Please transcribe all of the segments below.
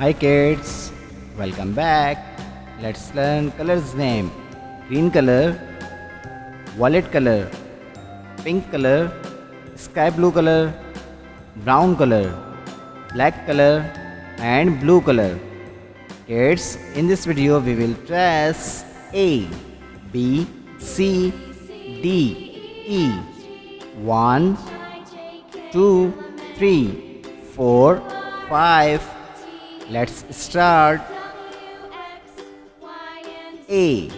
Hi kids, welcome back. Let's learn colors name. Green color, violet color, pink color, sky blue color, brown color, black color and blue color. Kids, in this video we will trace A, B, C, D, E. 1, 2, 3, 4, 5. Let's start. A.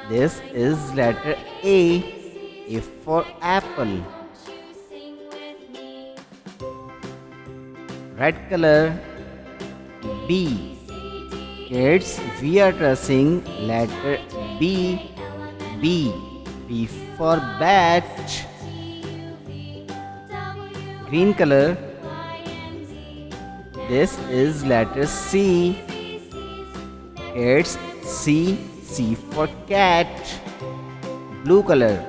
This is letter A. If for apple. Red color. B. Kids, we are tracing letter B. B. B for bat. Green color. This is letter C. Kids, C. C for cat. Blue color.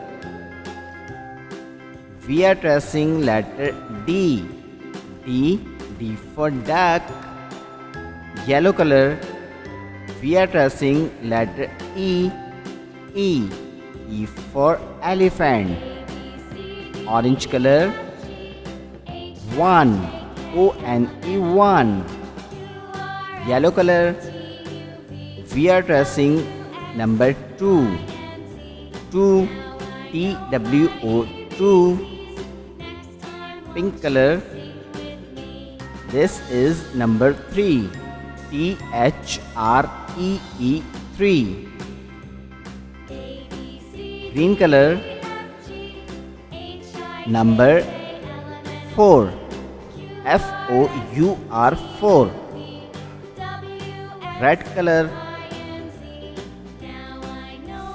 We are tracing letter D. D. D for duck. Yellow color. We are tracing letter E. E. E for elephant. Orange color. 1. O-N-E 1. Yellow color. We are tracing number 2. 2. T-W-O 2. Pink color. This is number 3. T-H-R-E-E 3. Green color. Number 4. F-O-U-R 4. Red color.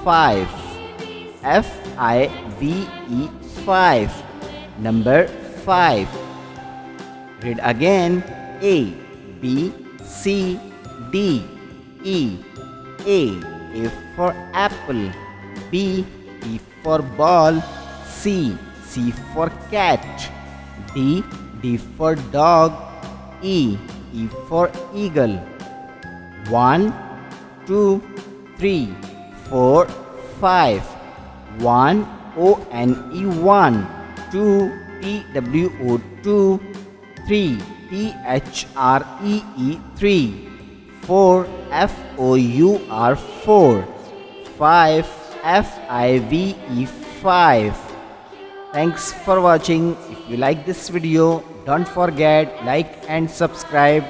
5. F-I-V-E 5. Number 5. Read again. A, B, C, D, E. A. A for apple. B. B for ball. C. C for cat. D. D for dog. E. E for eagle. 1, 2, 3, 4, 5. 1 O-N-E 1. 2 T-W-O 2. 3 T-H-R-E-E 3. 4 F-O-U-R 4. 5 F-I-V-E 5. Thanks for watching. If you like this video, don't forget like and subscribe.